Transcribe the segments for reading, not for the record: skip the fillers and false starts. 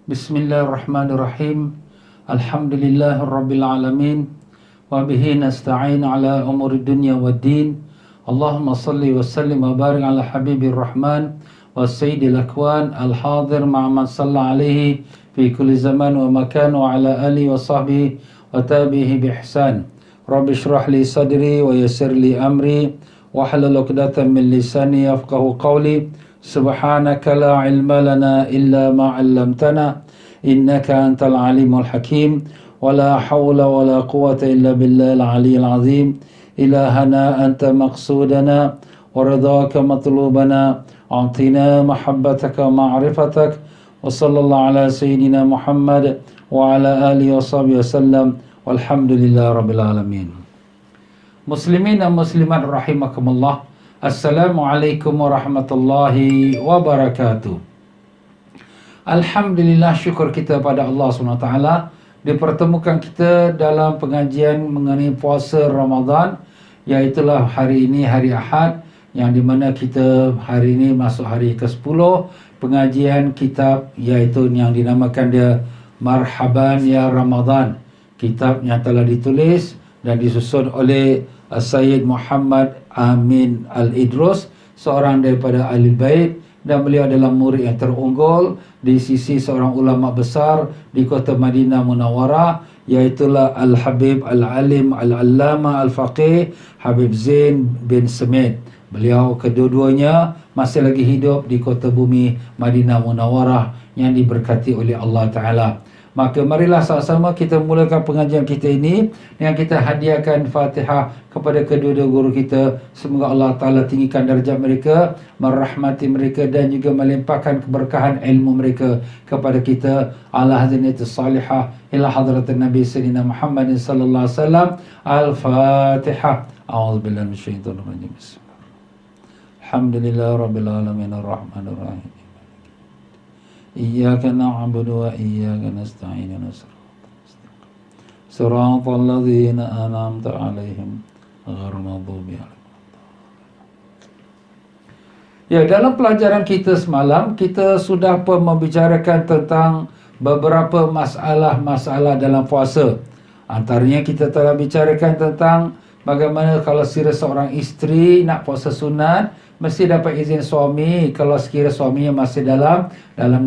Bismillahirrahmanirrahim. Alhamdulillahirabbil alamin. Wa bihi nasta'in ala umuri dunya waddin. Allahumma salli wa sallim wa barik ala habibir rahman wa sayyidil akwan al-hadir ma'a man salla alaihi fi kulli zaman wa makan wa ala alihi wa sahbihi wa tabihi bi ihsan. Rabbi shrah li sadri wa yassir li amri wa hlul 'uqdatam min lisani yafqahu qawli. Subhanaka la ilma lana illa ma 'allamtana innaka antal alimul hakim wa la hawla wa la quwwata illa billahil aliyyil azim. Ilahana anta maqsudana wa ridhaka matlubana a'tina mahabbataka wa ma'rifatak wa sallallahu ala sayyidina Muhammad wa ala alihi wa sahbihi wasallam walhamdulillahi rabbil alamin. Muslimin dan muslimat rahimakumullah. Assalamualaikum warahmatullahi wabarakatuh. Alhamdulillah, syukur kita pada Allah SWT dipertemukan kita dalam pengajian mengenai puasa Ramadan, iaitulah hari ini hari Ahad, yang dimana kita hari ini masuk hari ke-10 pengajian kitab, iaitu yang dinamakan dia Marhaban Ya Ramadan, kitab yang telah ditulis dan disusun oleh Sayyid Muhammad Amin Al-Idrus, seorang daripada Ahli Bait, dan beliau adalah murid yang terunggul di sisi seorang ulama besar di kota Madinah Munawwarah, iaitulah Al-Habib Al-Alim Al-Allama Al-Faqih Habib Zain bin Semit. Beliau kedua-duanya masih lagi hidup di kota bumi Madinah Munawwarah yang diberkati oleh Allah Ta'ala. Maka marilah sama-sama kita mulakan pengajian kita ini dengan kita hadiahkan Fatihah kepada kedua-dua guru kita. Semoga Allah Ta'ala tinggikan darjat mereka, merahmati mereka dan juga melimpahkan keberkahan ilmu mereka kepada kita. Ala hadinatus salihah ila hadratin Nabi Sayyidina Muhammad sallallahu alaihi wasallam. Al-Fatihah. A'udzubillahi minasyaitonir rajim. Bismillahirrahmanirrahim. Alhamdulillahirabbil alamin arrahmanir rahim. Iyyaka na'budu wa iyyaka nasta'in. Siratal ladzina an'amta 'alaihim ghairil maghdubi 'alaihim. Ya, dalam pelajaran kita semalam kita sudah pun membicarakan tentang beberapa masalah-masalah dalam puasa. Antaranya kita telah bicarakan tentang bagaimana kalau sekiranya seorang isteri nak puasa sunat mesti dapat izin suami kalau sekiranya suaminya masih dalam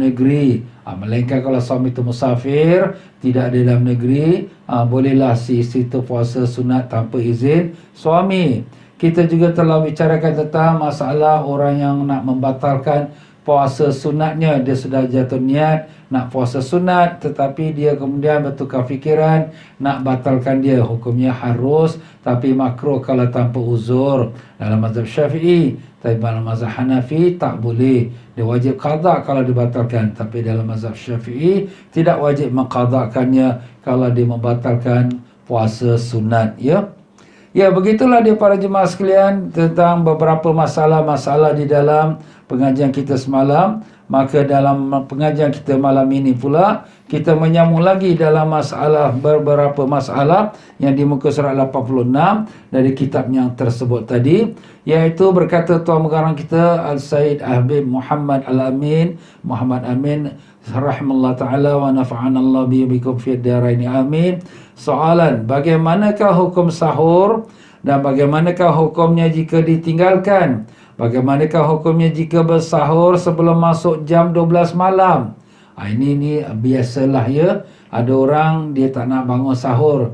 negeri. Melainkan kalau suami itu musafir, tidak ada dalam negeri, bolehlah si isteri itu puasa sunat tanpa izin suami. Kita juga telah bicarakan tentang masalah orang yang nak membatalkan puasa sunatnya. Dia sudah jatuh niat nak puasa sunat, tetapi dia kemudian bertukar fikiran nak batalkan dia. Hukumnya harus, tapi makruh kalau tanpa uzur dalam mazhab Syafi'i. Tapi dalam mazhab Hanafi tak boleh. Dia wajib qada kalau dibatalkan. Tapi dalam mazhab Syafi'i tidak wajib mengqadakannya kalau dia membatalkan puasa sunat. Ya, begitulah dia para jemaah sekalian tentang beberapa masalah-masalah di dalam pengajian kita semalam. Maka dalam pengajian kita malam ini pula kita menyambung lagi dalam beberapa masalah yang di muka surat 86 dari kitab yang tersebut tadi, iaitu berkata Tuan Pengarang kita Al-Sayyid Habib Muhammad Al-Amin Muhammad Amin rahimahullah ta'ala wa nafa'anallahu bikum fid daraini amin. Soalan, bagaimanakah hukum sahur dan bagaimanakah hukumnya jika ditinggalkan? Bagaimanakah hukumnya jika bersahur sebelum masuk jam 12 malam? Ini biasalah ya. Ada orang dia tak nak bangun sahur.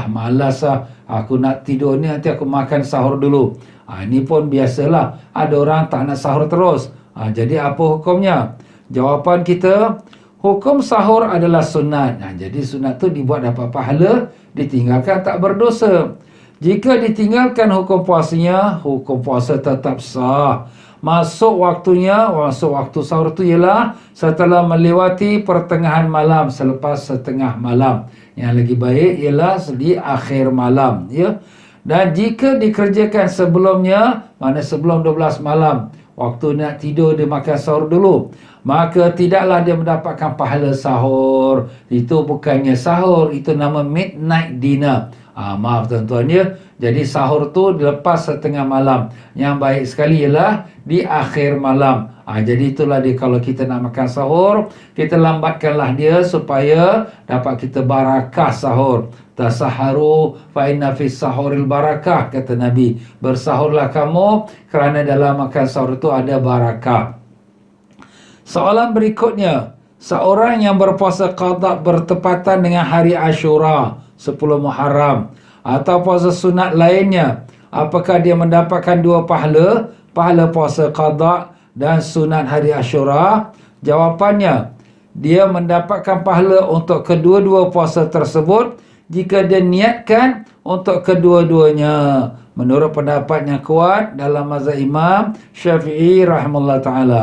Malas lah. Aku nak tidur ni, nanti aku makan sahur dulu. Ini pun biasalah. Ada orang tak nak sahur terus. Jadi apa hukumnya? Jawapan kita, hukum sahur adalah sunat. Jadi sunat tu dibuat dapat pahala, ditinggalkan tak berdosa. Jika ditinggalkan hukum puasanya, hukum puasa tetap sah. Masuk waktu sahur itu ialah setelah melewati pertengahan malam, selepas setengah malam. Yang lagi baik ialah di akhir malam, ya. Dan jika dikerjakan sebelumnya, mana sebelum 12 malam, waktu nak tidur dia makan sahur dulu, maka tidaklah dia mendapatkan pahala sahur. sahur. Itu bukannya sahur, itu nama midnight dinner. Maaf tuan-tuan ya. Jadi sahur tu dilepas setengah malam. Yang baik sekali ialah di akhir malam. Jadi itulah dia, kalau kita nak makan sahur, kita lambatkanlah dia supaya dapat kita barakah sahur. Tasaharu fa inna fis sahuril barakah, kata Nabi. Bersahurlah kamu kerana dalam makan sahur itu ada barakah. Soalan berikutnya, seorang yang berpuasa qada bertepatan dengan hari Ashura 10 Muharram atau puasa sunat lainnya, apakah dia mendapatkan dua pahala? Pahala puasa qada dan sunat hari Ashura? Jawapannya, dia mendapatkan pahala untuk kedua-dua puasa tersebut jika dia niatkan untuk kedua-duanya. Menurut pendapat yang kuat dalam mazhab Imam Syafi'i rahimahullah ta'ala.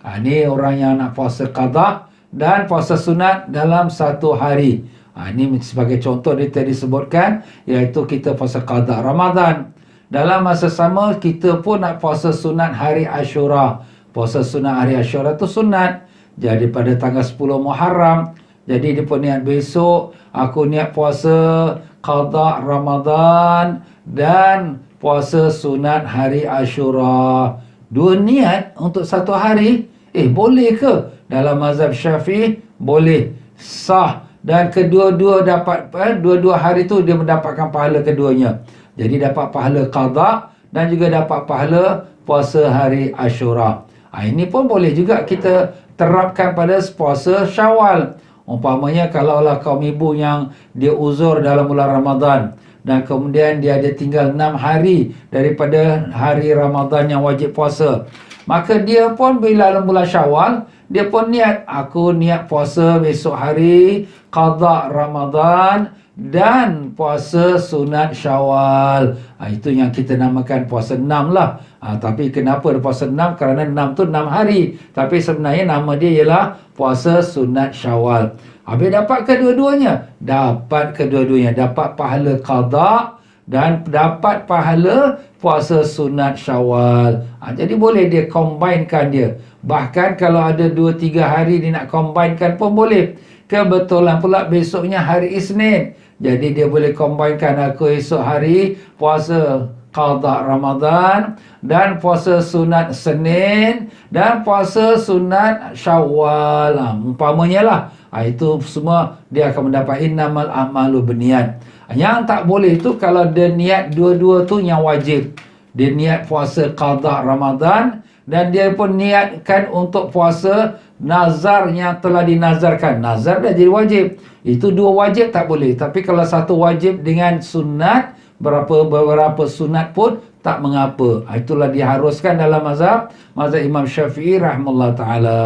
Ini orang yang nak puasa qada dan puasa sunat dalam satu hari. Ini sebagai contoh dia tadi sebutkan, iaitu kita puasa qada Ramadan. Dalam masa sama kita pun nak puasa sunat hari Ashura. Puasa sunat hari Ashura tu sunat. Jadi pada tanggal 10 Muharram. Jadi dia pun niat besok aku niat puasa qada Ramadan dan puasa sunat hari Ashura. Dua niat untuk satu hari. Boleh ke? Dalam mazhab Syafi'i boleh, sah. Dan kedua-dua dapat, dua-dua hari tu dia mendapatkan pahala keduanya. Jadi dapat pahala qada dan juga dapat pahala puasa hari Ashura. Ini pun boleh juga kita terapkan pada puasa Syawal. Umpamanya kalaulah kaum ibu yang dia uzur dalam bulan Ramadan dan kemudian dia ada tinggal 6 hari daripada hari Ramadan yang wajib puasa, maka dia pun bila dalam bulan Syawal, dia pun niat, aku niat puasa besok hari qada Ramadan dan puasa sunat Syawal. Itu yang kita namakan puasa 6 lah. Tapi kenapa dia puasa 6? Kerana 6 tu 6 hari. Tapi sebenarnya nama dia ialah puasa sunat Syawal. Habis dapat kedua-duanya? Dapat kedua-duanya. Dapat pahala qada dan dapat pahala puasa sunat Syawal. Jadi boleh dia combinekan dia. Bahkan kalau ada 2-3 hari dia nak combinekan pun boleh. Kebetulan pula besoknya hari Isnin. Jadi dia boleh combinekan, aku esok hari puasa qada Ramadan dan puasa sunat Senin dan puasa sunat Syawal. Umpamanya lah. Itu semua dia akan mendapat innamal a'malu binniyat. Yang tak boleh tu kalau dia niat dua-dua tu yang wajib. Dia niat puasa qada Ramadan dan dia pun niatkan untuk puasa nazar yang telah dinazarkan. Nazar dah jadi wajib. Itu dua wajib tak boleh. Tapi kalau satu wajib dengan sunat, beberapa sunat pun tak mengapa. Itulah diharuskan dalam mazhab Imam Syafi'i rahimahullah ta'ala.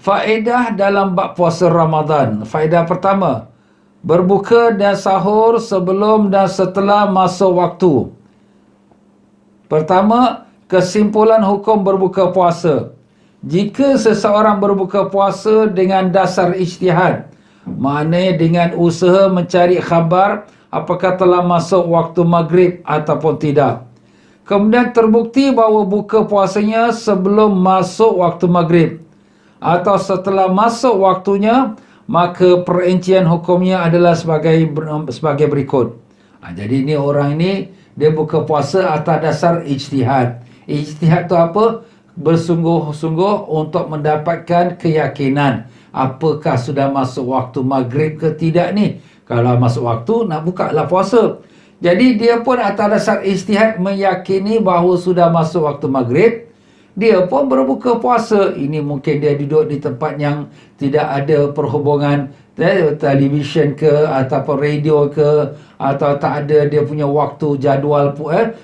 Faedah dalam bab puasa Ramadan. Faedah pertama, berbuka dan sahur sebelum dan setelah masuk waktu. Pertama, kesimpulan hukum berbuka puasa. Jika seseorang berbuka puasa dengan dasar ijtihad, maknanya dengan usaha mencari khabar apakah telah masuk waktu maghrib ataupun tidak, kemudian terbukti bahawa buka puasanya sebelum masuk waktu maghrib atau setelah masuk waktunya, maka perincian hukumnya adalah sebagai berikut. Jadi ini orang ini dia buka puasa atas dasar ijtihad. Ijtihad tu apa? Bersungguh-sungguh untuk mendapatkan keyakinan apakah sudah masuk waktu maghrib ke tidak ni. Kalau masuk waktu, nak buka lah puasa. Jadi dia pun atas dasar ijtihad meyakini bahawa sudah masuk waktu maghrib, dia pun berbuka puasa. Ini mungkin dia duduk di tempat yang tidak ada perhubungan televisyen ke ataupun radio ke, atau tak ada dia punya waktu jadual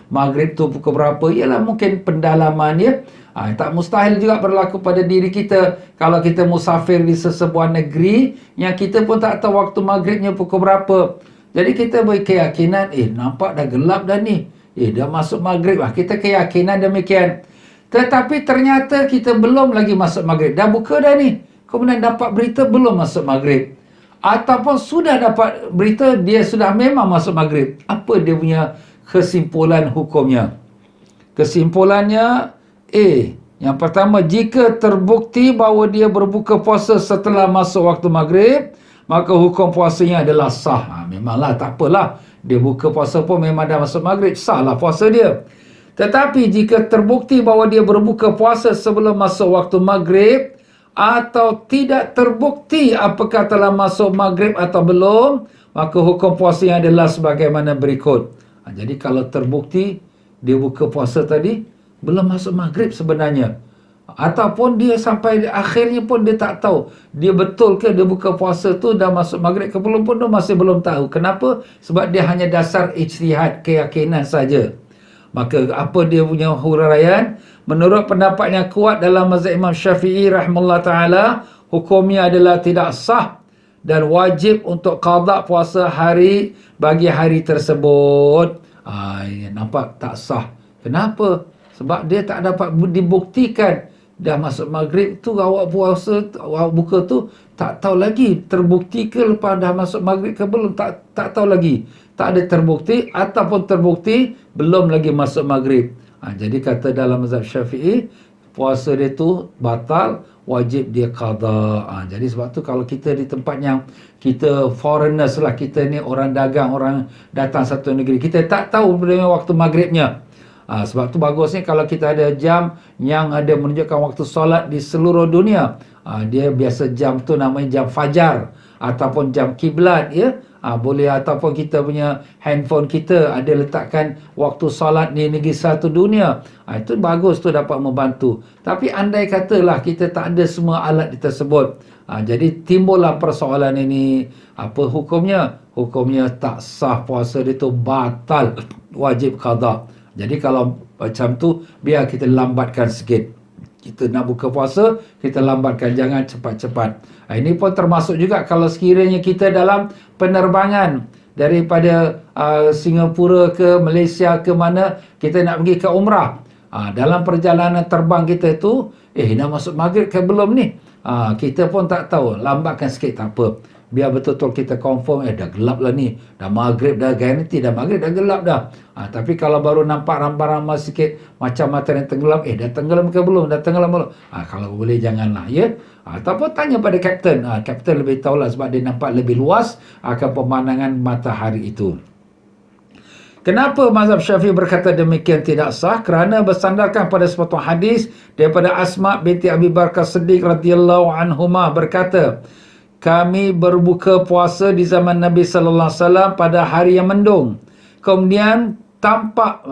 maghrib tu pukul berapa. Ialah mungkin pendalaman dia. Tak mustahil juga berlaku pada diri kita. Kalau kita musafir di sesebuah negeri yang kita pun tak tahu waktu maghribnya pukul berapa. Jadi kita berkeyakinan, nampak dah gelap dah ni. Dah masuk maghrib. Kita keyakinan demikian. Tetapi ternyata kita belum lagi masuk maghrib. Dah buka dah ni. Kemudian dapat berita belum masuk maghrib. Ataupun sudah dapat berita dia sudah memang masuk maghrib. Apa dia punya kesimpulan hukumnya? Kesimpulannya, Yang pertama, jika terbukti bahawa dia berbuka puasa setelah masuk waktu maghrib, maka hukum puasanya adalah sah. Memanglah tak apalah, dia buka puasa pun memang dah masuk maghrib, sahlah puasa dia. Tetapi jika terbukti bahawa dia berbuka puasa sebelum masuk waktu maghrib, atau tidak terbukti apakah telah masuk maghrib atau belum, maka hukum puasanya adalah sebagaimana berikut. Jadi kalau terbukti dia buka puasa tadi belum masuk maghrib sebenarnya, ataupun dia sampai akhirnya pun dia tak tahu dia betul ke dia buka puasa tu dah masuk maghrib ke belum pun, dia masih belum tahu. Kenapa? Sebab dia hanya dasar ijtihad, keyakinan saja. Maka apa dia punya huraian? Menurut pendapat yang kuat dalam mazhab Imam Syafi'i rahimahullah ta'ala, hukumnya adalah tidak sah dan wajib untuk qada puasa hari bagi hari tersebut. Nampak tak sah. Kenapa? Sebab dia tak dapat dibuktikan. Dah masuk maghrib tu awak puasa, awak buka tu tak tahu lagi terbukti ke lepas dah masuk maghrib ke belum, tak tahu lagi. Tak ada terbukti, ataupun terbukti belum lagi masuk maghrib. Jadi kata dalam mazhab Syafi'i, puasa dia tu batal, wajib dia qada. Jadi sebab tu kalau kita di tempat yang kita foreigners lah, kita ni orang dagang, orang datang satu negeri, kita tak tahu waktu maghribnya. Sebab tu bagusnya kalau kita ada jam yang ada menunjukkan waktu solat di seluruh dunia. Dia biasa jam tu namanya jam fajar ataupun jam kiblat, ya. Boleh, ataupun kita punya handphone kita ada letakkan waktu solat di negeri satu dunia. Itu bagus tu, dapat membantu. Tapi andai katalah kita tak ada semua alat tersebut, jadi timbullah persoalan ini. Apa hukumnya? Hukumnya tak sah, puasa dia tu batal, wajib qada. Jadi kalau macam tu, biar kita lambatkan sikit. Kita nak buka puasa, kita lambatkan, jangan cepat-cepat. Ini pun termasuk juga kalau sekiranya kita dalam penerbangan daripada Singapura ke Malaysia ke mana, kita nak pergi ke umrah. Dalam perjalanan terbang kita tu, dah masuk maghrib ke belum ni? Kita pun tak tahu, lambatkan sikit tak apa. Biar betul-betul kita confirm, dah gelap lah ni. Dah maghrib dah, garanti dah maghrib dah gelap dah. Tapi kalau baru nampak ramai-ramai sikit, macam matahari tenggelam, dah tenggelam ke belum? Dah tenggelam belum? Kalau boleh janganlah, ya. Ataupun tanya pada kapten. Kapten lebih tahulah sebab dia nampak lebih luas akan pemandangan matahari itu. Kenapa mazhab Syafi'i berkata demikian tidak sah? Kerana bersandarkan pada sepotong hadis daripada Asma binti Abi Bakar Siddiq radhiyallahu anhuma berkata, kami berbuka puasa di zaman Nabi sallallahu alaihi wasallam pada hari yang mendung. Kemudian tampak,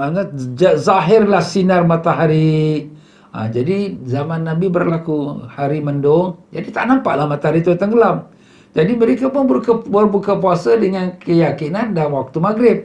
zahirlah sinar matahari. Jadi zaman Nabi berlaku hari mendung, jadi tak nampaklah matahari itu tenggelam. Jadi mereka pun berbuka puasa dengan keyakinan dah waktu maghrib.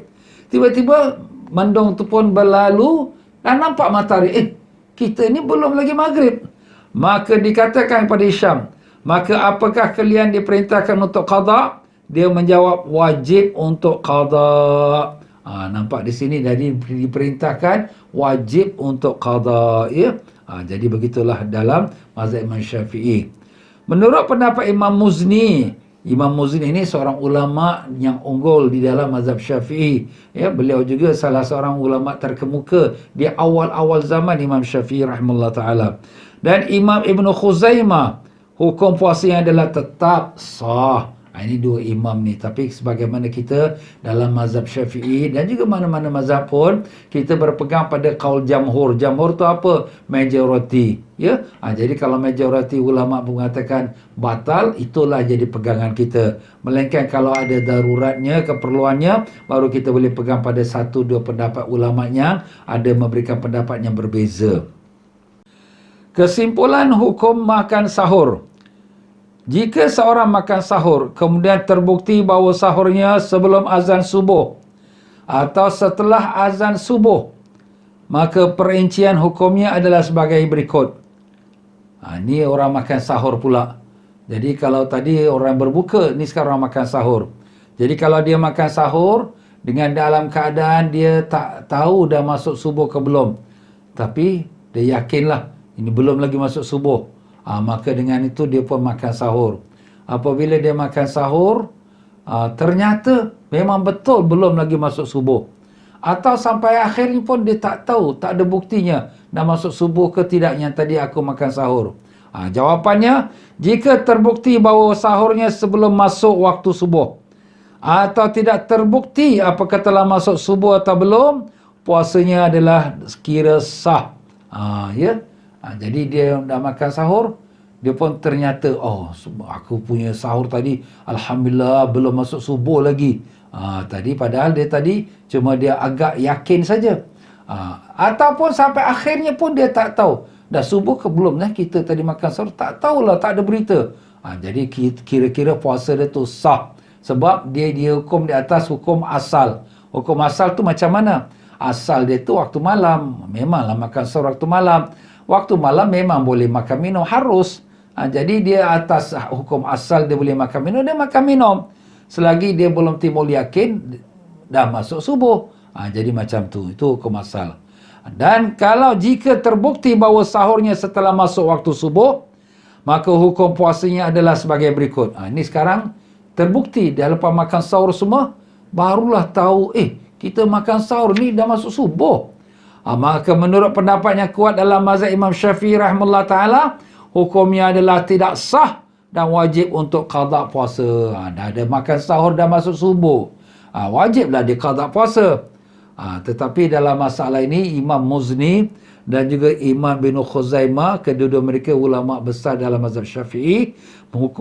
Tiba-tiba mendung tu pun berlalu dan nampak matahari. Kita ni belum lagi maghrib. Maka dikatakan kepada Hisham, maka apakah kalian diperintahkan untuk qada? Dia menjawab, wajib untuk qada. Nampak di sini dari diperintahkan wajib untuk qada, ya. Jadi begitulah dalam mazhab Imam Syafi'i. Menurut pendapat Imam Muzni ini seorang ulama yang unggul di dalam mazhab Syafi'i, ya. Beliau juga salah seorang ulama terkemuka di awal-awal zaman Imam Syafi'i rahimahullah ta'ala. Dan Imam Ibn Khuzaimah, hukum puasanya adalah tetap sah. Ini dua imam ni. Tapi sebagaimana kita dalam mazhab Syafi'i dan juga mana-mana mazhab pun, kita berpegang pada qaul jamhur. Jamhur tu apa? Majority, ya. Jadi kalau majority ulama mengatakan batal, itulah jadi pegangan kita. Melainkan kalau ada daruratnya, keperluannya, baru kita boleh pegang pada satu dua pendapat ulama yang ada memberikan pendapat yang berbeza. Kesimpulan hukum makan sahur. Jika seorang makan sahur, kemudian terbukti bahawa sahurnya sebelum azan subuh atau setelah azan subuh, maka perincian hukumnya adalah sebagai berikut. Ini orang makan sahur pula. Jadi kalau tadi orang berbuka, ni sekarang orang makan sahur. Jadi kalau dia makan sahur dengan dalam keadaan dia tak tahu dah masuk subuh ke belum, tapi dia yakinlah ini belum lagi masuk subuh, maka dengan itu dia pun makan sahur. Apabila dia makan sahur, ternyata memang betul belum lagi masuk subuh, atau sampai akhirnya pun dia tak tahu, tak ada buktinya, dah masuk subuh ke tidak yang tadi aku makan sahur? Jawapannya, jika terbukti bahawa sahurnya sebelum masuk waktu subuh, atau tidak terbukti apakah telah masuk subuh atau belum, puasanya adalah kira sah. Jadi dia dah makan sahur, dia pun ternyata, aku punya sahur tadi, alhamdulillah belum masuk subuh lagi. Padahal dia tadi cuma dia agak yakin saja. Ataupun sampai akhirnya pun dia tak tahu dah subuh ke belum kita tadi makan sahur, tak tahulah, tak ada berita. Jadi kira-kira puasa dia tu sah, sebab dia dihukum di atas hukum asal. Hukum asal tu macam mana? Asal dia tu waktu malam, memanglah makan sahur waktu malam. Waktu malam memang boleh makan minum, harus. Jadi dia atas hukum asal, dia boleh makan minum, dia makan minum selagi dia belum timbul yakin dah masuk subuh. Jadi macam tu, itu hukum asal. Dan kalau jika terbukti bahawa sahurnya setelah masuk waktu subuh, maka hukum puasanya adalah sebagai berikut. Ini sekarang terbukti dah lepas makan sahur semua, barulah tahu kita makan sahur ni dah masuk subuh. Maka menurut pendapat yang kuat dalam mazhab Imam Syafi'i rahimahullah ta'ala, hukumnya adalah tidak sah dan wajib untuk qada puasa. Dah ada makan sahur, dah masuk subuh, wajiblah dia qada puasa. Tetapi dalam masalah ini, Imam Muzni dan juga Imam bin Khuzaimah, kedua-dua mereka ulama besar dalam mazhab Syafi'i,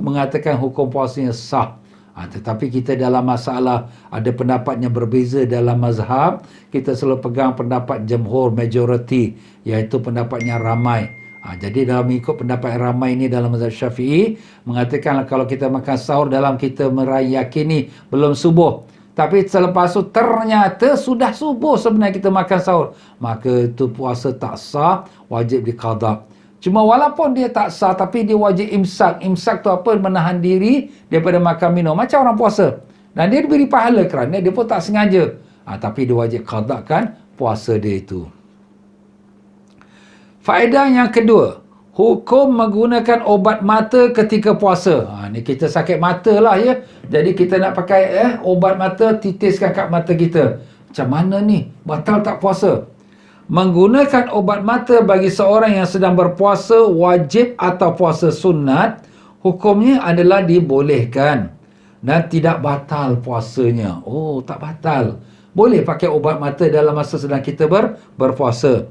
mengatakan hukum puasanya sah. Tetapi kita dalam masalah ada pendapatnya berbeza dalam mazhab. Kita selalu pegang pendapat jumhur, majority, iaitu pendapatnya ramai. Jadi dalam ikut pendapat ramai ini dalam mazhab Syafi'i, mengatakan kalau kita makan sahur dalam kita merayakini belum subuh, tapi selepas itu ternyata sudah subuh sebenarnya kita makan sahur, maka itu puasa tak sah, wajib diqada. Cuma walaupun dia tak sah, tapi dia wajib imsak. Imsak tu apa? Menahan diri daripada makan minum, macam orang puasa. Dan dia diberi pahala kerana dia pun tak sengaja. Tapi dia wajib qadakan puasa dia itu. Faedah yang kedua, hukum menggunakan obat mata ketika puasa. Ni kita sakit mata lah ya. Jadi kita nak pakai obat mata, titiskan kat mata kita. Macam mana ni? Batal tak puasa? Menggunakan obat mata bagi seorang yang sedang berpuasa wajib atau puasa sunat, hukumnya adalah dibolehkan dan tidak batal puasanya. Tak batal. Boleh pakai obat mata dalam masa sedang kita berpuasa.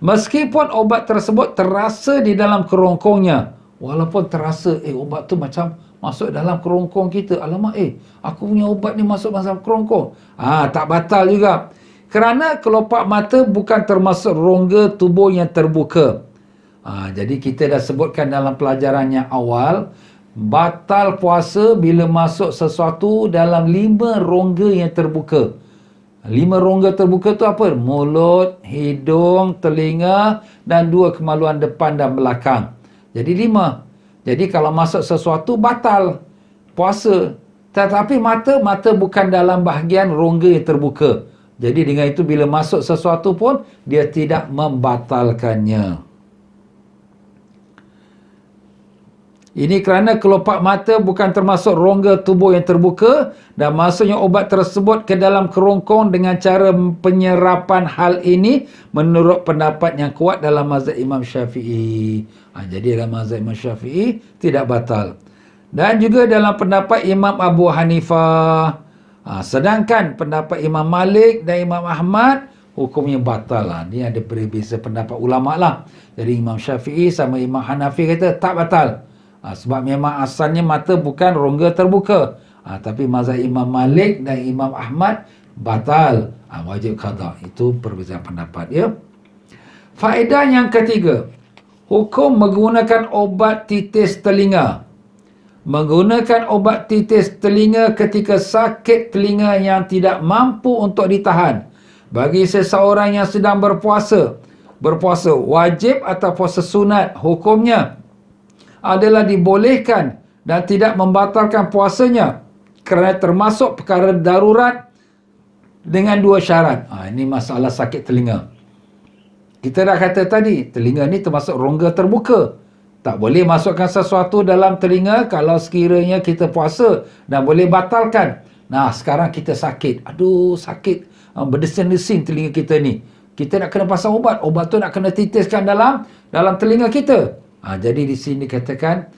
Meskipun obat tersebut terasa di dalam kerongkongnya. Walaupun terasa, obat tu macam masuk dalam kerongkong kita. Alamak, aku punya obat ni masuk dalam kerongkong. Tak batal juga. Kerana kelopak mata bukan termasuk rongga tubuh yang terbuka. Jadi kita dah sebutkan dalam pelajaran yang awal, batal puasa bila masuk sesuatu dalam 5 rongga yang terbuka. 5 rongga terbuka tu apa? Mulut, hidung, telinga dan 2 kemaluan depan dan belakang. Jadi 5. Jadi kalau masuk sesuatu batal puasa. Tetapi mata bukan dalam bahagian rongga yang terbuka. Jadi dengan itu bila masuk sesuatu pun dia tidak membatalkannya. Ini kerana kelopak mata bukan termasuk rongga tubuh yang terbuka dan masuknya obat tersebut ke dalam kerongkong dengan cara penyerapan hal ini menurut pendapat yang kuat dalam mazhab Imam Syafi'i. Jadi dalam mazhab Imam Syafi'i tidak batal. Dan juga dalam pendapat Imam Abu Hanifah. Sedangkan pendapat Imam Malik dan Imam Ahmad hukumnya batal. Ni ada berbeza pendapat ulama lah. Jadi Imam Syafi'i sama Imam Hanafi kata tak batal. Sebab memang asalnya mata bukan rongga terbuka. Tapi mazhab Imam Malik dan Imam Ahmad batal. Wajib qada. Itu perbezaan pendapat ya. Faedah yang ketiga, hukum menggunakan obat titis telinga. Menggunakan obat titis telinga ketika sakit telinga yang tidak mampu untuk ditahan. Bagi seseorang yang sedang berpuasa wajib atau puasa sunat, hukumnya adalah dibolehkan dan tidak membatalkan puasanya kerana termasuk perkara darurat dengan 2 syarat. Ini masalah sakit telinga. Kita dah kata tadi, telinga ni termasuk rongga terbuka. Tak boleh masukkan sesuatu dalam telinga kalau sekiranya kita puasa dan boleh batalkan. Sekarang kita sakit. Aduh, sakit. Berdesin-desin telinga kita ni. Kita nak kena pasang ubat. Ubat tu nak kena titiskan dalam telinga kita. Jadi di sini katakan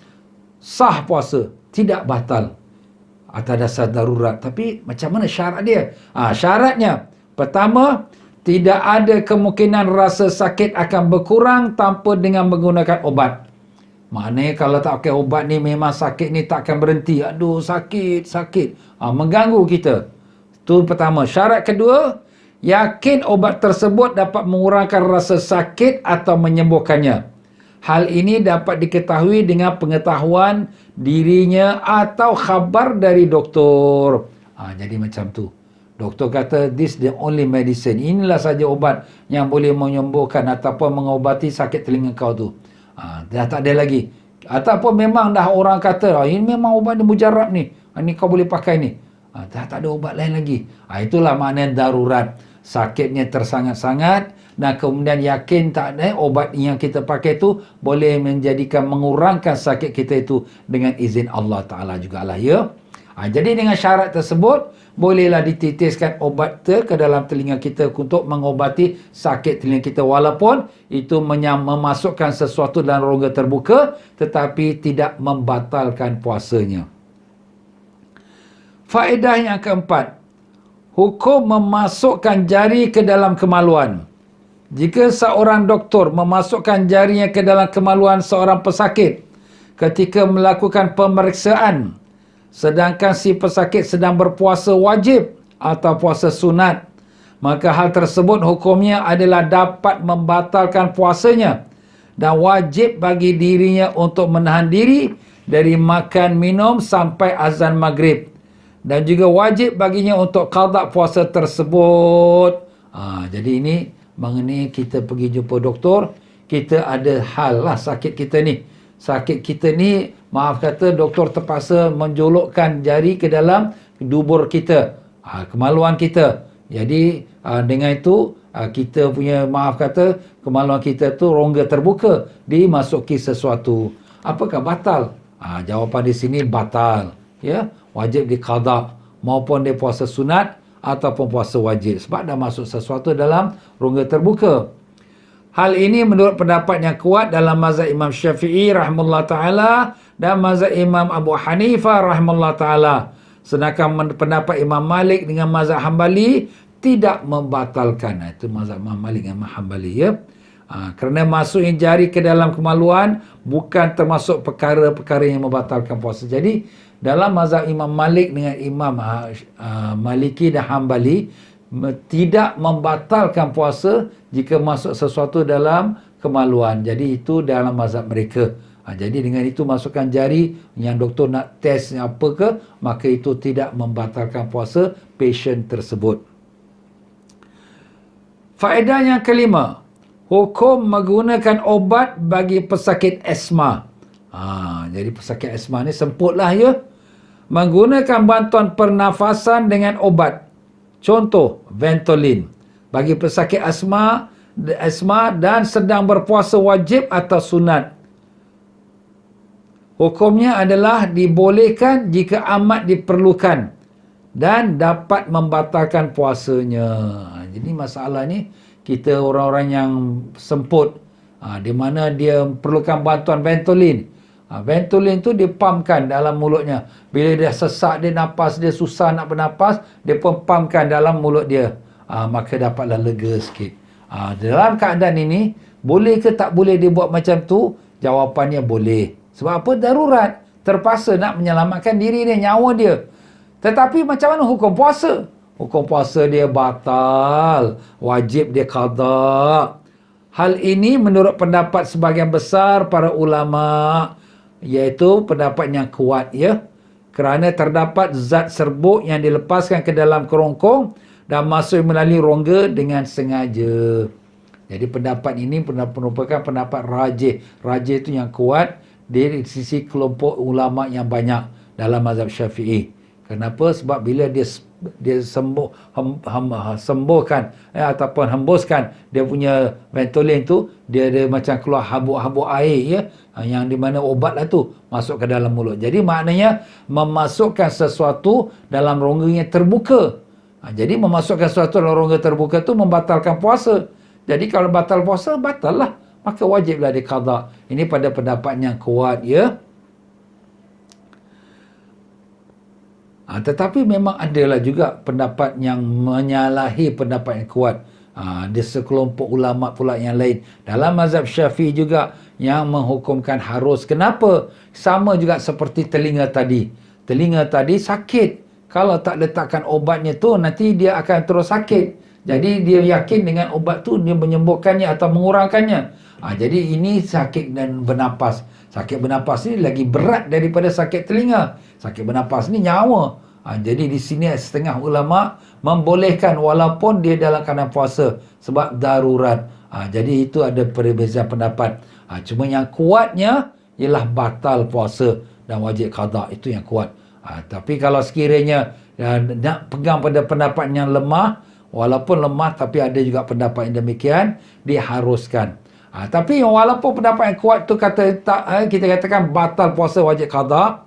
sah puasa, tidak batal atas dasar darurat. Tapi macam mana syarat dia? Syaratnya, pertama, tidak ada kemungkinan rasa sakit akan berkurang tanpa dengan menggunakan obat. Maknanya kalau tak pakai ubat ni memang sakit ni tak akan berhenti. Aduh, sakit. Mengganggu kita. Itu pertama. Syarat kedua, yakin obat tersebut dapat mengurangkan rasa sakit atau menyembuhkannya. Hal ini dapat diketahui dengan pengetahuan dirinya atau khabar dari doktor. Jadi macam tu. Doktor kata, this the only medicine. Inilah saja obat yang boleh menyembuhkan ataupun mengobati sakit telinga kau tu. Dah tak ada lagi. Ataupun memang dah orang kata, ini memang ubat ni mujarab ni. Ni kau boleh pakai ni. Dah tak ada ubat lain lagi. Itulah makna darurat. Sakitnya tersangat-sangat dan kemudian yakin tak ada obat yang kita pakai tu boleh mengurangkan sakit kita itu dengan izin Allah Ta'ala jugalah, ya. Jadi dengan syarat tersebut, bolehlah dititiskan obat ke dalam telinga kita untuk mengobati sakit telinga kita. Walaupun itu memasukkan sesuatu dalam rongga terbuka, tetapi tidak membatalkan puasanya. Faedah yang keempat, hukum memasukkan jari ke dalam kemaluan. Jika seorang doktor memasukkan jarinya ke dalam kemaluan seorang pesakit ketika melakukan pemeriksaan, sedangkan si pesakit sedang berpuasa wajib atau puasa sunat, maka hal tersebut hukumnya adalah dapat membatalkan puasanya dan wajib bagi dirinya untuk menahan diri dari makan minum sampai azan maghrib, dan juga wajib baginya untuk qada puasa tersebut. Jadi ini mengenai kita pergi jumpa doktor, kita ada hal lah sakit kita ni. Sakit kita ni, maaf kata, doktor terpaksa menjolokkan jari ke dalam dubur kita, kemaluan kita. Jadi dengan itu kita punya, maaf kata, kemaluan kita tu rongga terbuka, dimasuki sesuatu. Apakah batal? Jawapan di sini batal, ya. Wajib diqada, maupun dia puasa sunat ataupun puasa wajib, sebab dah masuk sesuatu dalam rongga terbuka. Hal ini menurut pendapat yang kuat dalam mazhab Imam Syafi'i rahimahullah ta'ala dan mazhab Imam Abu Hanifah rahimahullah ta'ala. Sedangkan pendapat Imam Malik dengan mazhab Hambali tidak membatalkan. Itu mazhab Imam Malik dengan Imam Hambali, ya. Kerana masuknya jari ke dalam kemaluan bukan termasuk perkara-perkara yang membatalkan puasa. Jadi dalam mazhab Imam Malik dengan Imam Maliki dan Hambali, tidak membatalkan puasa jika masuk sesuatu dalam kemaluan. Jadi itu dalam mazhab mereka. Jadi dengan itu masukkan jari yang doktor nak test apa ke, maka itu tidak membatalkan puasa pasien tersebut. Faedah yang kelima, hukum menggunakan obat bagi pesakit asma. Jadi pesakit asma ni semputlah, ya. Menggunakan bantuan pernafasan dengan obat. Contoh, Ventolin bagi pesakit asma dan sedang berpuasa wajib atau sunat. Hukumnya adalah dibolehkan jika amat diperlukan dan dapat membatalkan puasanya. Jadi masalah ni, kita orang-orang yang semput, di mana dia perlukan bantuan Ventolin. Ventolin tu dipumpkan dalam mulutnya. Bila dia sesak, dia nafas dia susah nak bernafas, dia pun pumpkan dalam mulut dia. Maka dapatlah lega sikit. Dalam keadaan ini, boleh ke tak boleh dia buat macam tu? Jawapannya boleh. Sebab apa? Darurat. Terpaksa nak menyelamatkan diri dia, nyawa dia. Tetapi macam mana hukum puasa? Hukum puasa dia batal. Wajib dia qada. Hal ini menurut pendapat sebahagian besar para ulama, iaitu pendapat yang kuat, ya. Kerana terdapat zat serbuk yang dilepaskan ke dalam kerongkong dan masuk melalui rongga dengan sengaja. Jadi pendapat ini merupakan pendapat rajih. Rajih itu yang kuat dari sisi kelompok ulama yang banyak dalam mazhab Syafi'i. Kenapa? Sebab bila dia sembuhkan ataupun hembuskan dia punya Ventolin tu, dia ada macam keluar habuk-habuk air, ya, yang di mana obat lah tu masuk ke dalam mulut. Jadi maknanya memasukkan sesuatu dalam rongga yang terbuka. Jadi memasukkan sesuatu dalam rongga terbuka tu membatalkan puasa. Jadi kalau batal puasa, batal lah. Maka wajiblah dia qada. Ini pada pendapat yang kuat, ya. Tetapi memang adalah juga pendapat yang menyalahi pendapat yang kuat. Ada sekelompok ulama pula yang lain dalam mazhab Syafi'i juga yang menghukumkan harus. Kenapa? Sama juga seperti telinga tadi. Telinga tadi sakit. Kalau tak letakkan obatnya tu, nanti dia akan terus sakit. Jadi dia yakin dengan obat tu dia menyembuhkannya atau mengurangkannya. Jadi ini sakit dan bernapas. Sakit bernapas ni lagi berat daripada sakit telinga. Sakit bernapas ni nyawa. Jadi di sini setengah ulama membolehkan walaupun dia dalam keadaan puasa sebab darurat. Jadi itu ada perbezaan pendapat. Cuma yang kuatnya ialah batal puasa dan wajib qada. Itu yang kuat. Tapi kalau sekiranya nak pegang pada pendapat yang lemah, walaupun lemah tapi ada juga pendapat yang demikian, diharuskan. Tapi walaupun pendapat yang kuat tu kata tak, kita katakan batal puasa wajib qada,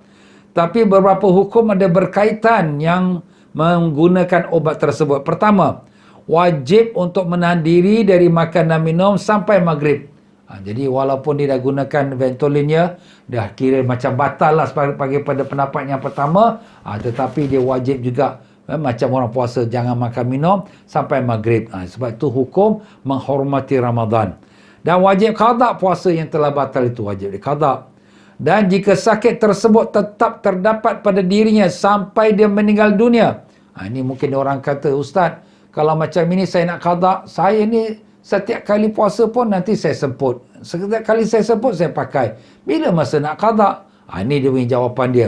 tapi beberapa hukum ada berkaitan yang menggunakan obat tersebut. Pertama, wajib untuk menahan diri dari makan dan minum sampai maghrib. Jadi walaupun dia dah gunakan Ventolinnya, dah kira macam batal lah bagi pada pendapat yang pertama, tetapi dia wajib juga macam orang puasa, jangan makan minum sampai maghrib. Sebab itu hukum menghormati Ramadan. Dan wajib qada puasa yang telah batal itu, wajib diqada. Dan jika sakit tersebut tetap terdapat pada dirinya sampai dia meninggal dunia. Ini mungkin orang kata, Ustaz, kalau macam ini saya nak qada, saya ni setiap kali puasa pun nanti saya semput. Setiap kali saya semput, saya pakai. Bila masa nak qada? Ini dia punya jawapan dia.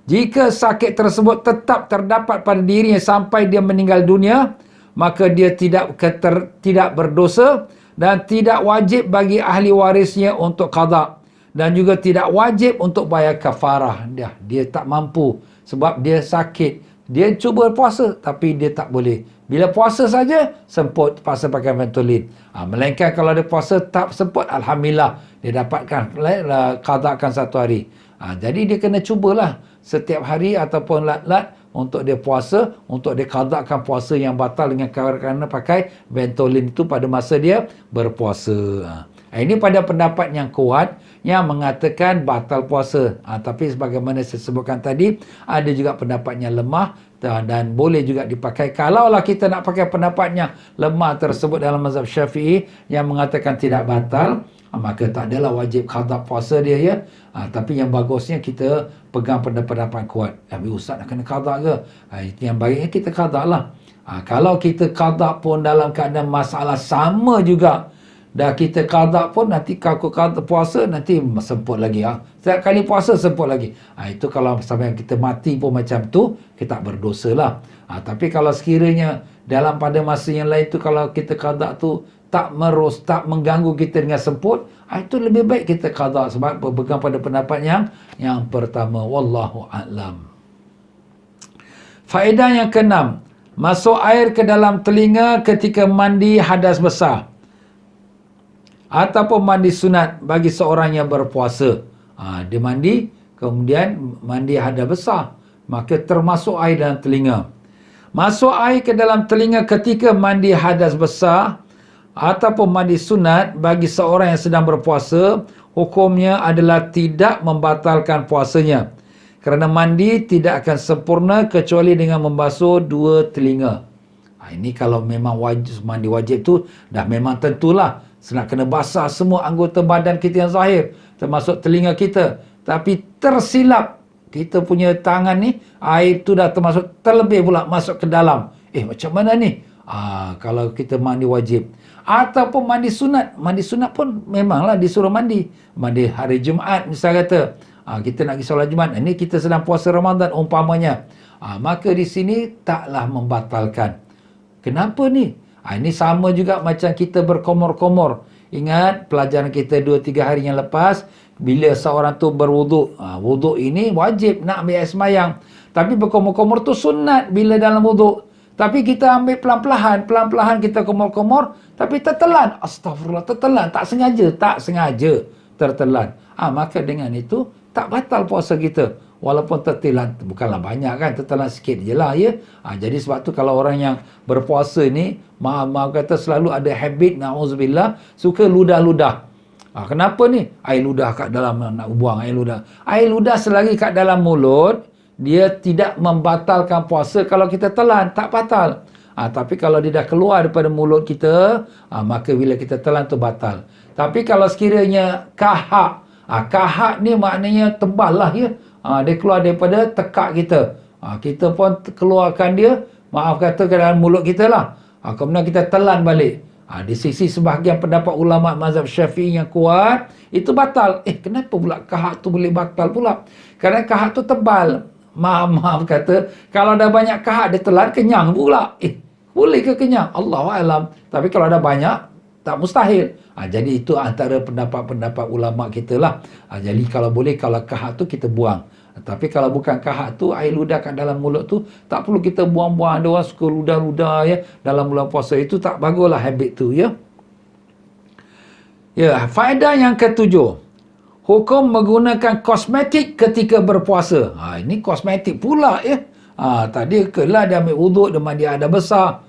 Jika sakit tersebut tetap terdapat pada dirinya sampai dia meninggal dunia, maka dia tidak berdosa dan tidak wajib bagi ahli warisnya untuk qada. Dan juga tidak wajib untuk bayar kafarah. Dia tak mampu sebab dia sakit. Dia cuba puasa tapi dia tak boleh. Bila puasa saja, semput paksa pakai Ventolin. Melainkan kalau dia puasa tak semput, Alhamdulillah, dia dapatkan qadakan satu hari. Jadi dia kena cubalah setiap hari ataupun lat-lat untuk dia puasa, untuk dia qadakan puasa yang batal dengan kerana pakai Ventolin itu pada masa dia berpuasa. Ini pada pendapat yang kuat yang mengatakan batal puasa. Tapi sebagaimana saya sebutkan tadi, ada juga pendapat yang lemah dan boleh juga dipakai. Kalaulah kita nak pakai pendapat yang lemah tersebut dalam mazhab Syafi'i yang mengatakan tidak batal, maka tak adalah wajib qada puasa dia, ya. Tapi yang bagusnya kita pegang pendapat kuat. Tapi Ustaz nak kena qada ke? Itu yang baiknya kita qada lah. Kalau kita qada pun dalam keadaan masalah sama juga, dah kita qada pun nanti kalau qada puasa nanti semput lagi. Setiap kali puasa semput lagi. Itu kalau sampai kita mati pun macam tu, kita tak berdosa lah. Tapi kalau sekiranya dalam pada masa yang lain tu, kalau kita qada tu tak mengganggu kita dengan semput, itu lebih baik kita qada sebab berpegang pada pendapat yang pertama. Wallahu a'lam. Faedah yang keenam, masuk air ke dalam telinga ketika mandi hadas besar ataupun mandi sunat bagi seorang yang berpuasa. Dia mandi, kemudian mandi hadas besar, maka termasuk air dalam telinga. Masuk air ke dalam telinga ketika mandi hadas besar ataupun mandi sunat bagi seorang yang sedang berpuasa, hukumnya adalah tidak membatalkan puasanya. Kerana mandi tidak akan sempurna kecuali dengan membasuh dua telinga. Ini kalau memang wajib, mandi wajib tu dah memang tentulah nak kena basah semua anggota badan kita yang zahir, termasuk telinga kita. Tapi tersilap, kita punya tangan ni, air tu dah terlebih pula masuk ke dalam. Macam mana ni? Kalau kita mandi wajib. Ataupun mandi sunat. Mandi sunat pun memanglah disuruh mandi. Mandi hari Jumaat misal kata. Kita nak pergi solat Jumaat. Ini kita sedang puasa Ramadan umpamanya. Maka di sini taklah membatalkan. Kenapa ni? Ini sama juga macam kita berkomor-komor. Ingat pelajaran kita 2-3 hari yang lepas, bila seorang tu berwuduk. Wuduk ini wajib nak ambil air semayang. Tapi berkomor-komor tu sunat bila dalam wuduk. Tapi kita ambil pelan-pelan kita komor-komor, tapi tertelan. Astagfirullah, tertelan. Tak sengaja tertelan. Maka dengan itu tak batal puasa kita. Walaupun tertelan, bukanlah banyak kan, tertelan sikit je lah ya. Jadi sebab tu kalau orang yang berpuasa ni, maaf kata selalu ada habit, na'udzubillah, suka ludah-ludah. Kenapa ni? Air ludah kat dalam, nak buang air ludah. Air ludah selagi kat dalam mulut, dia tidak membatalkan puasa kalau kita telan, tak batal. Tapi kalau dia dah keluar daripada mulut kita, maka bila kita telan tu batal. Tapi kalau sekiranya kahak, kahak ni maknanya tebal lah ya. Dia keluar daripada tekak kita. Kita pun keluarkan dia, maaf kata ke dalam mulut kita lah. Kemudian kita telan balik. Di sisi sebahagian pendapat ulama mazhab Syafi'i yang kuat, itu batal. Kenapa pula kahak tu boleh batal pula? Kerana kahak tu tebal. Maaf kata, kalau dah banyak kahak dia telan, kenyang pula. Boleh ke kenyang? Allahualam. Tapi kalau dah banyak, tak mustahil. Jadi itu antara pendapat-pendapat ulama kita lah. Jadi kalau boleh, kalau kahak tu kita buang. Tapi kalau bukan kahak tu, air ludah kat dalam mulut tu, tak perlu kita buang-buang. Ada orang suka ludah-ludah ya dalam bulan puasa. Itu tak baguslah habit tu ya. Ya, faedah yang ketujuh. Hukum menggunakan kosmetik ketika berpuasa. Ini kosmetik pula ya. Tadi kelah dia ambil wuduk, dia mandi ada besar.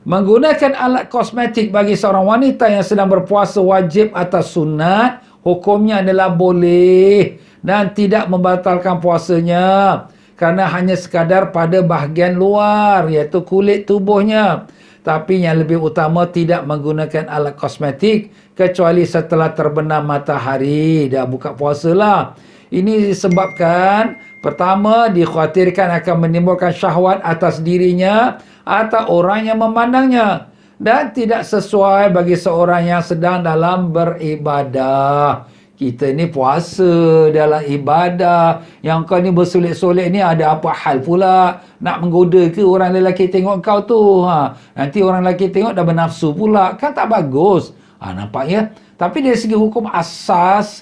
Menggunakan alat kosmetik bagi seorang wanita yang sedang berpuasa wajib atau sunat, hukumnya adalah boleh dan tidak membatalkan puasanya kerana hanya sekadar pada bahagian luar, iaitu kulit tubuhnya. Tapi yang lebih utama tidak menggunakan alat kosmetik kecuali setelah terbenam matahari. Dah buka puasa lah. Ini disebabkan pertama, dikhawatirkan akan menimbulkan syahwat atas dirinya atau orang yang memandangnya, dan tidak sesuai bagi seorang yang sedang dalam beribadah. Kita ni puasa dalam ibadah, yang kau ni bersolek-solek ni ada apa hal pula? Nak menggoda ke orang lelaki tengok kau tu? Nanti orang lelaki tengok dah bernafsu pula. Kan tak bagus. Nampak ya? Tapi dari segi hukum asas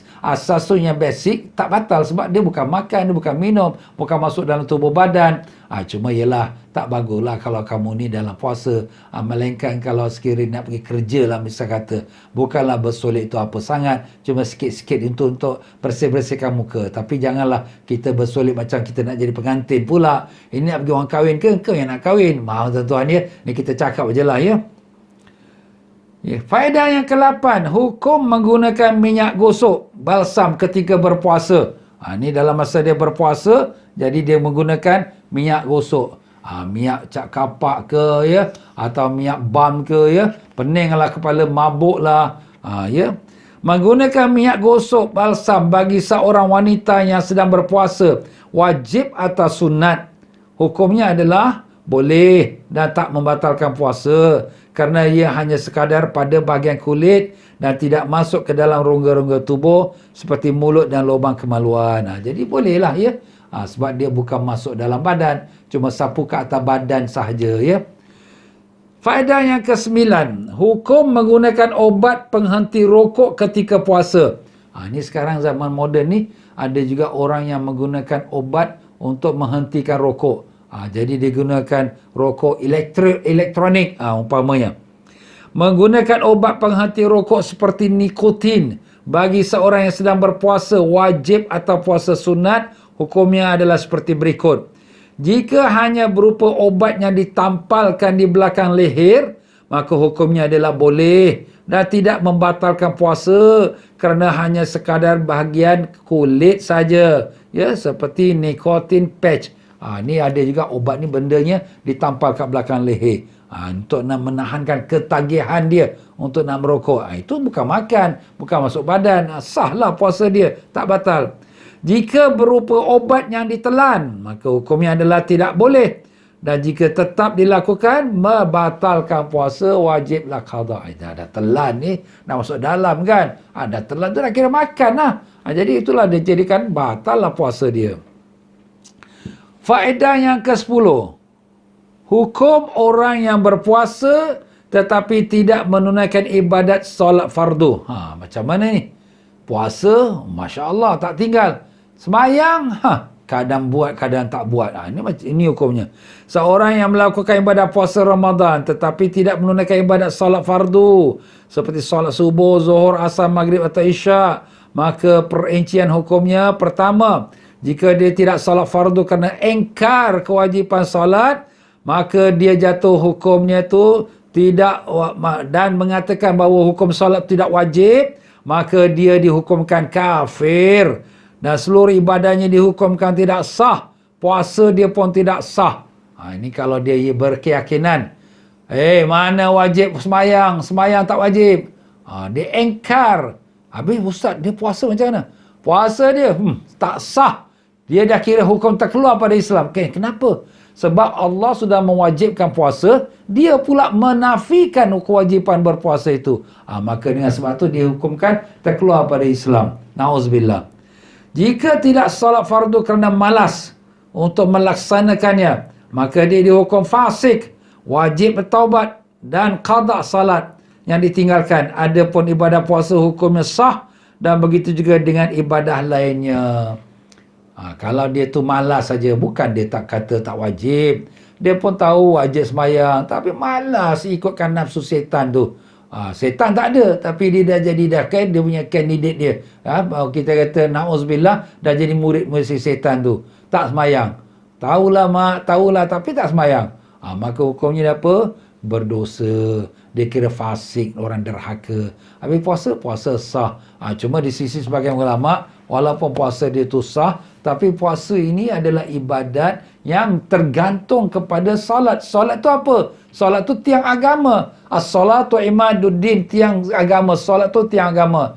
tu yang basic, tak batal sebab dia bukan makan, dia bukan minum, bukan masuk dalam tubuh badan. Cuma ialah tak baguslah kalau kamu ni dalam puasa, melainkan kalau sekiranya nak pergi kerja lah misal kata, bukanlah bersolek itu apa sangat, cuma sikit-sikit untuk bersih-bersihkan muka. Tapi janganlah kita bersolek macam kita nak jadi pengantin pula. Ini nak pergi orang kahwin ke? Kau yang nak kahwin. Maaf tuan-tuan ya, ni kita cakap je lah ya. Faedah yang ke-8, hukum menggunakan minyak gosok balsam ketika berpuasa. Ini dalam masa dia berpuasa, jadi dia menggunakan minyak gosok. Minyak cap kapak ke ya, atau minyak balm ke ya, peninglah kepala, mabuk lah ya. Menggunakan minyak gosok balsam bagi seorang wanita yang sedang berpuasa wajib atau sunat, hukumnya adalah boleh dan tak membatalkan puasa kerana ia hanya sekadar pada bahagian kulit dan tidak masuk ke dalam rongga-rongga tubuh seperti mulut dan lubang kemaluan. Jadi bolehlah ya. Sebab dia bukan masuk dalam badan, cuma sapu ke atas badan sahaja ya. Faedah yang ke-9, hukum menggunakan obat penghenti rokok ketika puasa. Ini sekarang zaman moden ni ada juga orang yang menggunakan obat untuk menghentikan rokok. Jadi dia gunakan rokok elektronik umpamanya. Menggunakan obat penghenti rokok seperti nikotin bagi seorang yang sedang berpuasa wajib atau puasa sunat, hukumnya adalah seperti berikut. Jika hanya berupa obat yang ditampalkan di belakang leher, maka hukumnya adalah boleh dan tidak membatalkan puasa kerana hanya sekadar bahagian kulit saja. Ya, seperti nikotin patch. Ni ada juga obat ni, bendanya ditampal kat belakang leher. Untuk nak menahankan ketagihan dia untuk nak merokok. Itu bukan makan, bukan masuk badan. Sahlah puasa dia, tak batal. Jika berupa obat yang ditelan, maka hukumnya adalah tidak boleh. Dan jika tetap dilakukan, membatalkan puasa, wajiblah qada. Dah telan ni, nak masuk dalam kan. Dah telan tu nak kira makan lah. Jadi itulah dia jadikan batal lah puasa dia. Faedah yang ke-10. Hukum orang yang berpuasa tetapi tidak menunaikan ibadat solat fardu. Macam mana ni? Puasa, Masya Allah, tak tinggal. Sembayang, kadang buat, kadang tak buat. Ini hukumnya. Seorang yang melakukan ibadat puasa Ramadan tetapi tidak menunaikan ibadat solat fardu seperti solat subuh, zuhur, asar, maghrib atau isyak, maka perincian hukumnya, pertama, jika dia tidak salat fardu kerana engkar kewajipan salat, maka dia jatuh hukumnya tu tidak, dan mengatakan bahawa hukum salat tidak wajib, maka dia dihukumkan kafir dan seluruh ibadahnya dihukumkan tidak sah. Puasa dia pun tidak sah. Ini kalau dia berkeyakinan, mana wajib semayang, semayang tak wajib. Dia engkar. Habis ustaz, dia puasa macam mana? Puasa dia tak sah. Dia dah kira hukum terkeluar pada Islam. Kenapa? Sebab Allah sudah mewajibkan puasa, dia pula menafikan kewajipan berpuasa itu. Maka dengan sebab itu dihukumkan terkeluar pada Islam. Na'udzubillah. Jika tidak salat fardu kerana malas untuk melaksanakannya, maka dia dihukum fasik, wajib bertaubat dan qada salat yang ditinggalkan. Adapun ibadah puasa hukumnya sah, dan begitu juga dengan ibadah lainnya. Kalau dia tu malas saja, bukan dia tak kata tak wajib. Dia pun tahu wajib semayang, tapi malas ikutkan nafsu setan tu. Setan tak ada, tapi dia dah jadi dia punya kandidat dia. Kita kata na'udzubillah, dah jadi murid si setan tu. Tak semayang. Tahulah mak, tahulah, tapi tak semayang. Maka hukumnya dia apa? Berdosa. Dia kira fasik, orang derhaka. Habis puasa sah. Cuma di sisi sebagian ulama, walaupun puasa dia tu sah, tapi puasa ini adalah ibadat yang tergantung kepada salat. Salat tu apa? Salat tu tiang agama. As-salatu imaduddin, tiang agama. Salat tu tiang agama.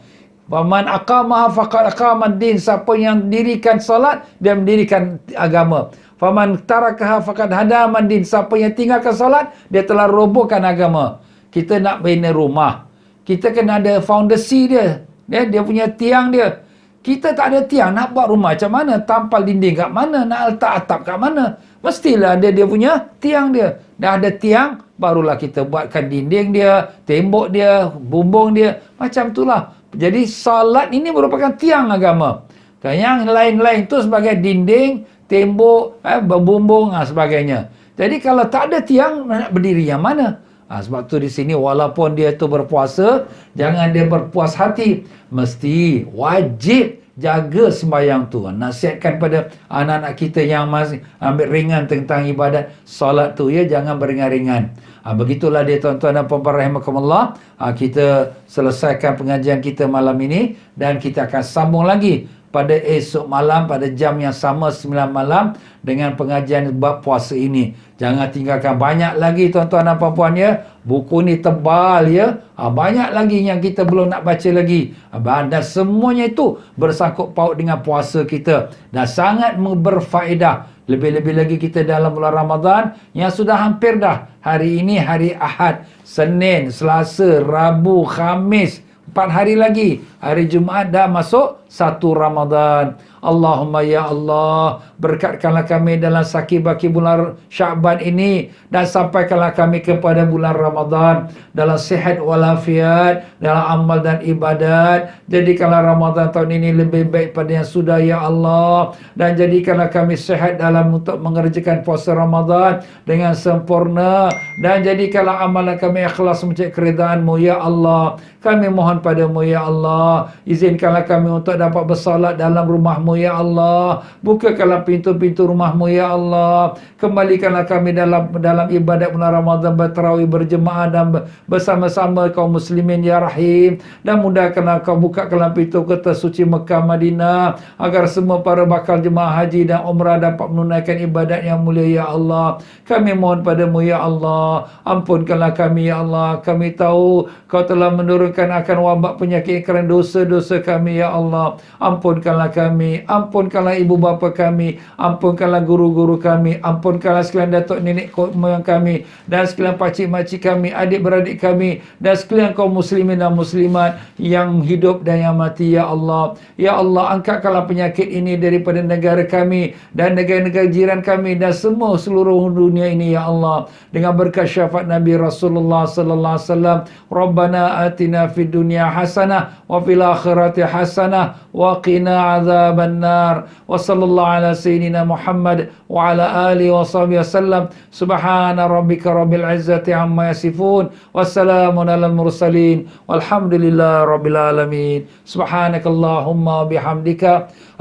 Faman aqamaha faqad aqamad din. Siapa yang dirikan salat, dia mendirikan agama. Faman tarakaha faqad hadamad din. Siapa yang tinggalkan salat, dia telah robohkan agama. Kita nak bina rumah, kita kena ada fondasi dia. Dia punya tiang dia. Kita tak ada tiang, nak buat rumah macam mana? Tampal dinding kat mana? Nak letak atap kat mana? Mestilah ada dia punya tiang dia. Dah ada tiang, barulah kita buatkan dinding dia, tembok dia, bumbung dia. Macam itulah. Jadi salat ini merupakan tiang agama. Yang lain-lain tu sebagai dinding, tembok, bumbung, sebagainya. Jadi kalau tak ada tiang, nak berdiri yang mana? Sebab tu di sini walaupun dia tu berpuasa, jangan dia berpuas hati. Mesti wajib jaga sembahyang tu. Nasihatkan pada anak-anak kita yang masih ambil ringan tentang ibadat solat tu, ya, jangan beringan-ringan. Begitulah dia tuan-tuan dan puan-puan rahimakumullah. Kita selesaikan pengajian kita malam ini dan kita akan sambung lagi pada esok malam pada jam yang sama 9 malam dengan pengajian bab puasa ini. Jangan tinggalkan, banyak lagi tuan-tuan dan puan-puan, ya. Buku ni tebal, ya. Banyak lagi yang kita belum nak baca lagi. Dan semuanya itu bersangkut paut dengan puasa kita dan sangat berfaedah. Lebih-lebih lagi kita dalam bulan Ramadan yang sudah hampir dah. Hari ini hari Ahad, Senin, Selasa, Rabu, Khamis. 4 hari lagi. Hari Jumaat dah masuk 1 Ramadan. Allahumma ya Allah, berkatkanlah kami dalam sakit-baki bulan Sya'ban ini dan sampaikanlah kami kepada bulan Ramadan dalam sihat walafiat, dalam amal dan ibadat. Jadikanlah Ramadan tahun ini lebih baik pada yang sudah, ya Allah, dan jadikanlah kami sihat dalam untuk mengerjakan puasa Ramadan dengan sempurna, dan jadikanlah amalan kami ikhlas mencari keridaan-Mu, ya Allah. Kami mohon padamu, ya Allah, izinkanlah kami untuk dapat bersalat dalam rumah-Mu, ya Allah. Bukakanlah pintu-pintu rumah-Mu, ya Allah. Kembalikanlah kami dalam ibadat bulan Ramadan, bertarawih berjemaah dan bersama-sama kaum muslimin, ya Rahim. Dan mudahkanlah Kau bukakanlah pintu kota suci Mekah Madinah agar semua para bakal jemaah haji dan umrah dapat menunaikan ibadat yang mulia, ya Allah. Kami mohon padamu, ya Allah, ampunkanlah kami, ya Allah. Kami tahu Kau telah menurunkan akan wabak penyakit kerana dosa-dosa kami, ya Allah. Ampunkanlah kami, ampunkanlah ibu bapa kami, ampunkanlah guru-guru kami, ampunkanlah sekalian datuk nenek moyang kami, dan sekalian pakcik-makcik kami, adik-beradik kami, dan sekalian kaum muslimin dan muslimat yang hidup dan yang mati, ya Allah. Ya Allah, angkatkanlah penyakit ini daripada negara kami dan negara-negara jiran kami dan semua seluruh dunia ini, ya Allah. Dengan berkat syafaat Nabi Rasulullah sallallahu alaihi wasallam. Rabbana atina fid dunya hasanah wa fil akhirati hasanah وقنا عذاب النار وصلى الله على سيدنا محمد وعلى آله وصحبه وسلم سبحان ربك رب العزة عما يصفون والسلام على المرسلين والحمد لله رب العالمين سبحانك اللهم وبحمدك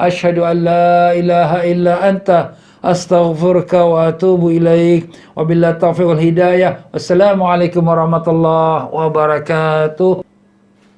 أشهد أن لا إله إلا أنت أستغفرك وأتوب إليك وبالله التوفيق والهداية والسلام عليكم ورحمة الله وبركاته.